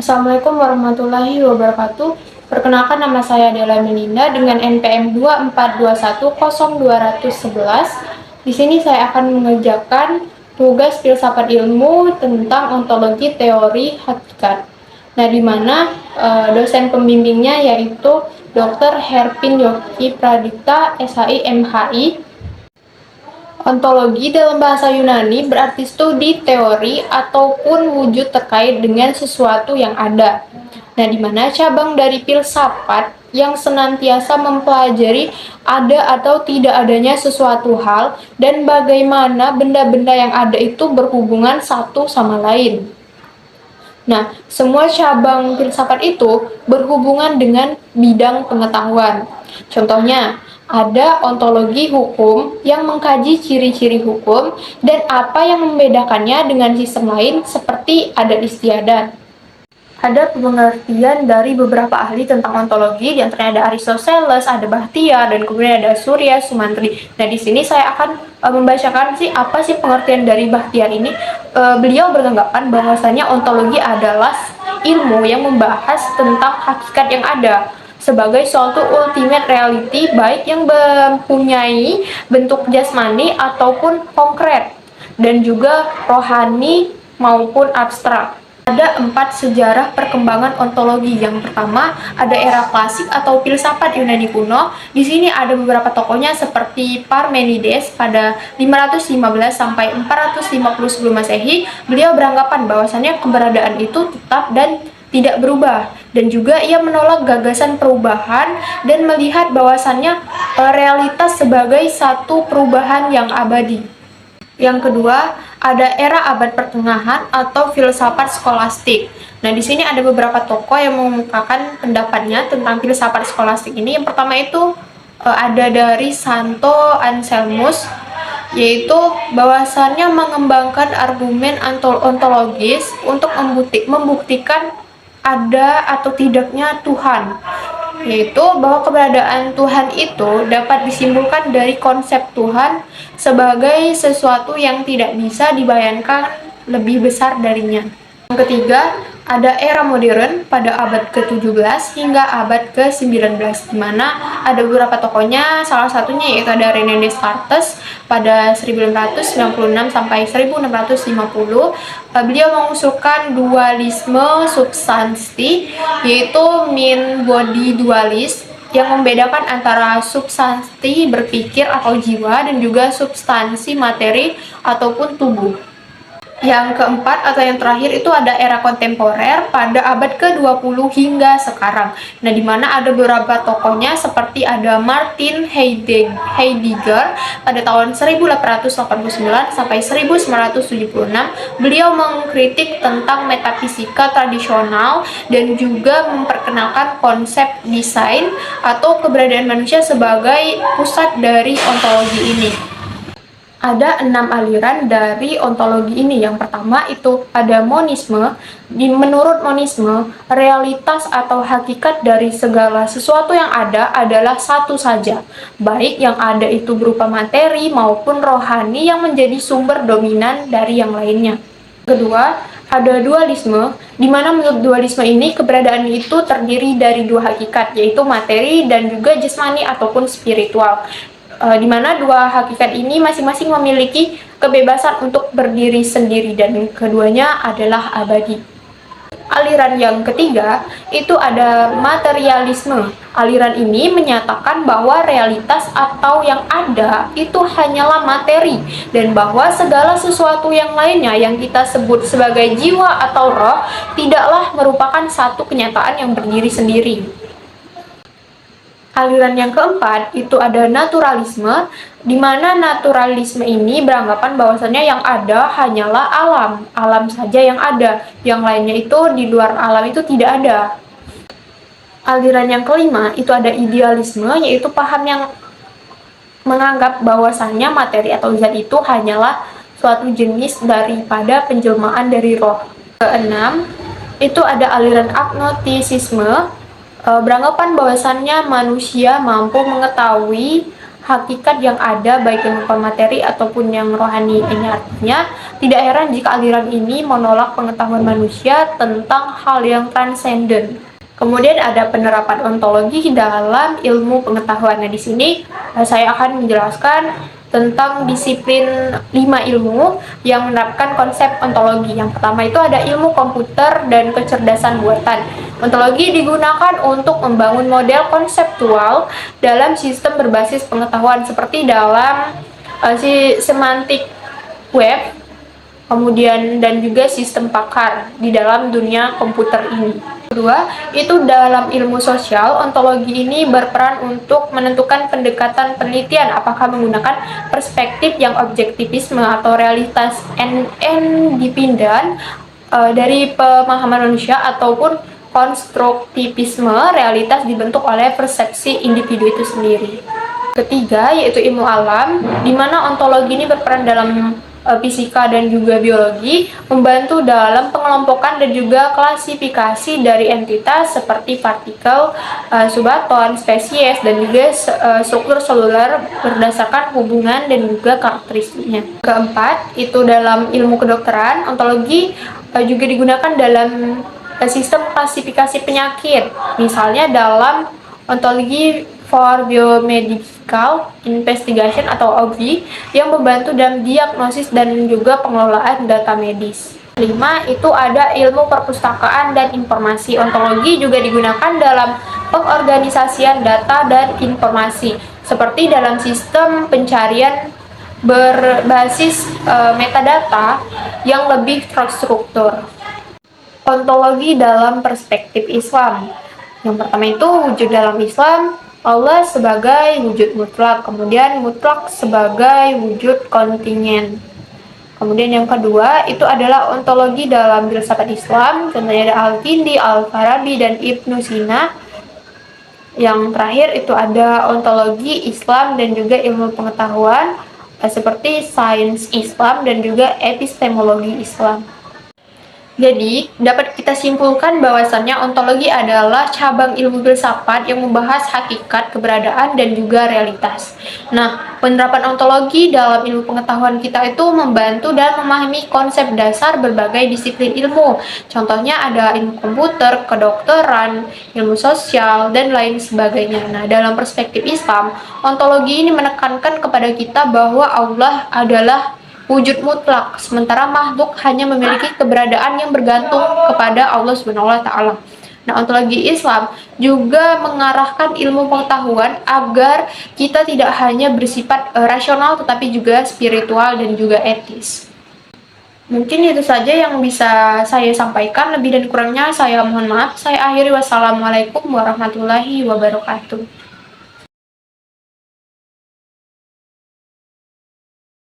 Assalamualaikum warahmatullahi wabarakatuh. Perkenalkan, nama saya Della Melinda dengan NPM 242100211. Di sini saya akan mengerjakan tugas filsafat ilmu tentang ontologi teori hakikat. Nah, di mana dosen pembimbingnya yaitu Dr. Herpin Yoki Pradipta, SHI MHI. Ontologi dalam bahasa Yunani berarti studi teori ataupun wujud terkait dengan sesuatu yang ada. Nah, di mana cabang dari filsafat yang senantiasa mempelajari ada atau tidak adanya sesuatu hal dan bagaimana benda-benda yang ada itu berhubungan satu sama lain. Nah, semua cabang filsafat itu berhubungan dengan bidang pengetahuan. Contohnya, ada ontologi hukum yang mengkaji ciri-ciri hukum dan apa yang membedakannya dengan sistem lain seperti adat istiadat. Ada pengertian dari beberapa ahli tentang ontologi, di antaranya ada Aristoteles, ada Bahtiar, dan kemudian ada Surya Sumantri. Nah, di sini saya akan membacakan apa sih pengertian dari Bahtiar ini. Beliau beranggapan bahwasanya ontologi adalah ilmu yang membahas tentang hakikat yang ada sebagai suatu ultimate reality, baik yang mempunyai bentuk jasmani ataupun konkret, dan juga rohani maupun abstrak. Ada 4 sejarah perkembangan ontologi. Yang pertama, ada era klasik atau filsafat Yunani kuno. Di sini ada beberapa tokohnya seperti Parmenides pada 515 sampai 450 sebelum Masehi. Beliau beranggapan bahwasannya keberadaan itu tetap dan tidak berubah, dan juga ia menolak gagasan perubahan dan melihat bahwasannya realitas sebagai satu perubahan yang abadi. Yang kedua, ada era abad pertengahan atau filsafat skolastik. Nah, di sini ada beberapa tokoh yang mengemukakan pendapatnya tentang filsafat skolastik ini. Yang pertama itu ada dari Santo Anselmus, yaitu bahwasannya mengembangkan argumen ontologis untuk membuktikan ada atau tidaknya Tuhan, yaitu bahwa keberadaan Tuhan itu dapat disimpulkan dari konsep Tuhan sebagai sesuatu yang tidak bisa dibayangkan lebih besar darinya. Yang ketiga, ada era modern pada abad ke-17 hingga abad ke-19, di mana ada beberapa tokohnya, salah satunya yaitu ada René Descartes pada 1696 sampai 1650. Beliau mengusulkan dualisme substansi, yaitu min body dualis, yang membedakan antara substansi berpikir atau jiwa dan juga substansi materi ataupun tubuh. Yang keempat atau yang terakhir itu ada era kontemporer pada abad ke-20 hingga sekarang. Nah, di mana ada beberapa tokohnya seperti ada Martin Heidegger pada tahun 1889 sampai 1976. Beliau mengkritik tentang metafisika tradisional dan juga memperkenalkan konsep desain atau keberadaan manusia sebagai pusat dari ontologi ini. Ada 6 aliran dari ontologi ini. Yang pertama itu ada monisme. Menurut monisme, realitas atau hakikat dari segala sesuatu yang ada adalah satu saja, baik yang ada itu berupa materi maupun rohani yang menjadi sumber dominan dari yang lainnya. Kedua, ada dualisme, di mana menurut dualisme ini keberadaan itu terdiri dari dua hakikat, yaitu materi dan juga jasmani ataupun spiritual. Di mana dua hakikat ini masing-masing memiliki kebebasan untuk berdiri sendiri dan keduanya adalah abadi. Aliran yang ketiga itu ada materialisme. Aliran ini menyatakan bahwa realitas atau yang ada itu hanyalah materi, dan bahwa segala sesuatu yang lainnya yang kita sebut sebagai jiwa atau roh tidaklah merupakan satu kenyataan yang berdiri sendiri. Aliran yang keempat itu ada naturalisme, di mana naturalisme ini beranggapan bahwasannya yang ada hanyalah alam saja yang ada, yang lainnya itu di luar alam itu tidak ada. Aliran yang kelima itu ada idealisme, yaitu paham yang menganggap bahwasannya materi atau zat itu hanyalah suatu jenis daripada penjelmaan dari roh. Keenam itu ada aliran agnostisisme, beranggapan bahwasannya manusia mampu mengetahui hakikat yang ada, baik yang berupa materi ataupun yang rohani. Ini artinya, tidak heran jika aliran ini menolak pengetahuan manusia tentang hal yang transenden. Kemudian ada penerapan ontologi dalam ilmu pengetahuan. Nah, di sini saya akan menjelaskan tentang disiplin 5 ilmu yang menerapkan konsep ontologi. Yang pertama itu ada ilmu komputer dan kecerdasan buatan. Ontologi digunakan untuk membangun model konseptual dalam sistem berbasis pengetahuan seperti dalam si semantik web, kemudian dan juga sistem pakar di dalam dunia komputer ini. Kedua, itu dalam ilmu sosial, ontologi ini berperan untuk menentukan pendekatan penelitian apakah menggunakan perspektif yang objektivisme atau realitas independen dari pemahaman manusia ataupun konstruktivisme, realitas dibentuk oleh persepsi individu itu sendiri. Ketiga, yaitu ilmu alam, di mana ontologi ini berperan dalam fisika dan juga biologi, membantu dalam pengelompokan dan juga klasifikasi dari entitas seperti partikel, subatom, spesies, dan juga struktur seluler berdasarkan hubungan dan juga karakteristiknya. Keempat, itu dalam ilmu kedokteran, ontologi juga digunakan dalam sistem klasifikasi penyakit, misalnya dalam ontologi for Biomedical Investigation atau OBI yang membantu dalam diagnosis dan juga pengelolaan data medis. 5. Itu ada ilmu perpustakaan dan informasi. Ontologi juga digunakan dalam pengorganisasian data dan informasi, seperti dalam sistem pencarian berbasis metadata yang lebih terstruktur. Ontologi dalam perspektif Islam. Yang pertama itu wujud dalam Islam, Allah sebagai wujud mutlak, kemudian mutlak sebagai wujud kontingen. Kemudian yang kedua itu adalah ontologi dalam filsafat Islam, contohnya ada Al-Kindi, Al-Farabi, dan Ibnu Sina. Yang terakhir itu ada ontologi Islam dan juga ilmu pengetahuan seperti sains Islam dan juga epistemologi Islam. Jadi, dapat kita simpulkan bahwasannya ontologi adalah cabang ilmu filsafat yang membahas hakikat, keberadaan, dan juga realitas. Nah, penerapan ontologi dalam ilmu pengetahuan kita itu membantu dan memahami konsep dasar berbagai disiplin ilmu. Contohnya ada ilmu komputer, kedokteran, ilmu sosial, dan lain sebagainya. Nah, dalam perspektif Islam, ontologi ini menekankan kepada kita bahwa Allah adalah wujud mutlak, sementara makhluk hanya memiliki keberadaan yang bergantung kepada Allah Subhanahu wa Ta'ala. Nah, ontologi Islam juga mengarahkan ilmu pengetahuan agar kita tidak hanya bersifat rasional, tetapi juga spiritual dan juga etis. Mungkin itu saja yang bisa saya sampaikan. Lebih dan kurangnya saya mohon maaf. Saya akhiri. Wassalamualaikum warahmatullahi wabarakatuh.